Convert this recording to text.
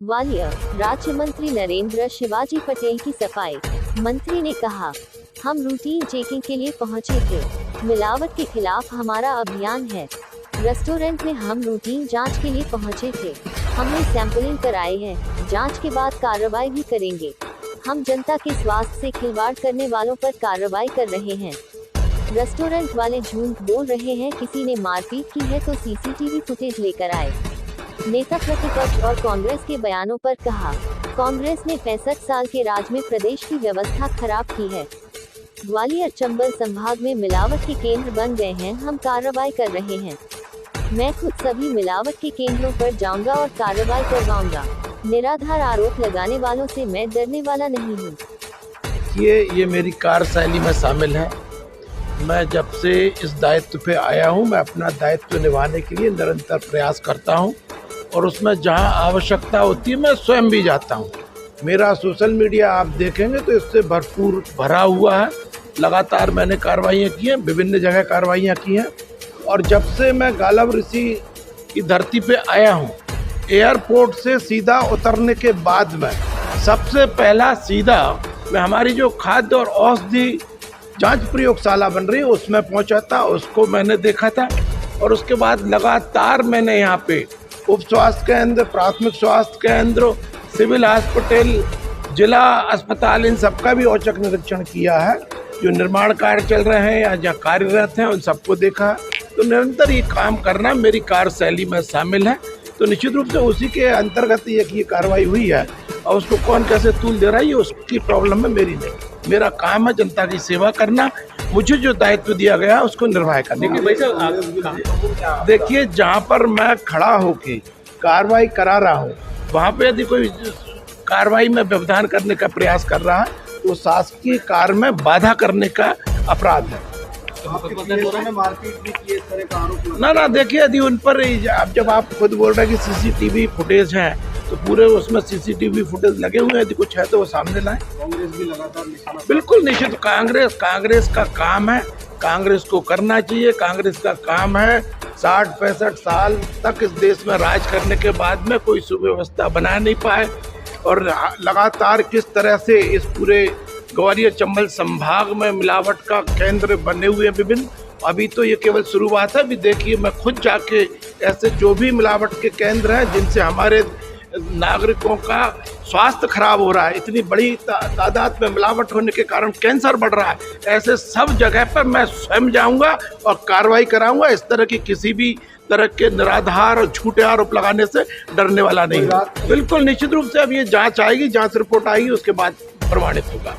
ग्वालियर, राज्य मंत्री नरेंद्र शिवाजी पटेल की सफाई। मंत्री ने कहा, हम रूटीन चेकिंग के लिए पहुंचे थे। मिलावट के खिलाफ हमारा अभियान है। रेस्टोरेंट में हम रूटीन जांच के लिए पहुंचे थे। हमने सैंपलिंग कराई है। जांच के बाद कार्रवाई भी करेंगे। हम जनता के स्वास्थ्य से खिलवाड़ करने वालों पर कार्रवाई कर रहे हैं। रेस्टोरेंट वाले झूठ बोल रहे हैं। किसी ने मारपीट की है तो सीसीटीवी फुटेज लेकर आए। नेता प्रतिपक्ष और कांग्रेस के बयानों पर कहा, कांग्रेस ने 65 साल के राज में प्रदेश की व्यवस्था खराब की है। ग्वालियर चंबल संभाग में मिलावट के केंद्र बन गए हैं। हम कार्रवाई कर रहे हैं। मैं खुद सभी मिलावट के केंद्रों पर जाऊंगा और कार्रवाई करवाऊंगा। निराधार आरोप लगाने वालों से मैं डरने वाला नहीं हूँ। ये मेरी कार्यशैली में शामिल है। मैं जब से इस दायित्व पे आया हूँ, मैं अपना दायित्व निभाने के लिए निरंतर प्रयास करता हूँ और उसमें जहाँ आवश्यकता होती है मैं स्वयं भी जाता हूँ। मेरा सोशल मीडिया आप देखेंगे तो इससे भरपूर भरा हुआ है। लगातार मैंने कार्रवाइयाँ की हैं, विभिन्न जगह कार्रवाइयाँ की हैं। और जब से मैं गालव ऋषि की धरती पे आया हूँ, एयरपोर्ट से सीधा उतरने के बाद में सबसे पहला सीधा मैं हमारी जो खाद्य और औषधि जांच प्रयोगशाला बन रही है उसमें पहुंचा था। उसको मैंने देखा था और उसके बाद लगातार मैंने यहाँ पे उप स्वास्थ्य केंद्र, प्राथमिक स्वास्थ्य केंद्र, सिविल हॉस्पिटल, जिला अस्पताल, इन सबका भी औचक निरीक्षण किया है। जो निर्माण कार्य चल रहे हैं या जहाँ कार्यरत हैं उन सबको देखा। तो निरंतर ये काम करना मेरी कार्यशैली में शामिल है। तो निश्चित रूप से उसी के अंतर्गत ये कार्रवाई हुई है और उसको कौन कैसे तूल दे रहा है ये उसकी प्रॉब्लम है, मेरी नहीं। मेरा काम है जनता की सेवा करना। मुझे जो दायित्व दिया गया उसको निर्वाह करना। देखिए, जहाँ पर मैं खड़ा होके कार्रवाई करा रहा हूँ वहाँ पे यदि कोई कार्रवाई में व्यवधान करने का प्रयास कर रहा है तो शासकीय कार्य में बाधा करने का अपराध है। ना देखिए, यदि उन पर जब आप खुद बोल रहे हैं कि सीसीटीवी फुटेज है तो पूरे उसमें सीसीटीवी फुटेज लगे हुए हैं। यदि कुछ है तो वो सामने लाएं। कांग्रेस भी लगातार बिल्कुल निश्चित, कांग्रेस का काम है, कांग्रेस को करना चाहिए। कांग्रेस का काम है 60-65 साल तक इस देश में राज करने के बाद में कोई सुव्यवस्था बना नहीं पाए और लगातार किस तरह से इस पूरे ग्वालियर चंबल संभाग में मिलावट का केंद्र बने हुए हैं विभिन्न। अभी तो ये केवल शुरुआत है। अभी देखिए, मैं खुद जाके ऐसे जो भी मिलावट के केंद्र हैं जिनसे हमारे नागरिकों का स्वास्थ्य खराब हो रहा है, इतनी बड़ी तादाद में मिलावट होने के कारण कैंसर बढ़ रहा है, ऐसे सब जगह पर मैं स्वयं जाऊंगा और कार्रवाई कराऊंगा। इस तरह की किसी भी तरह के निराधार और झूठे आरोप लगाने से डरने वाला नहीं है। बिल्कुल निश्चित रूप से अब ये जांच आएगी, जांच रिपोर्ट आएगी, उसके बाद प्रमाणित होगा।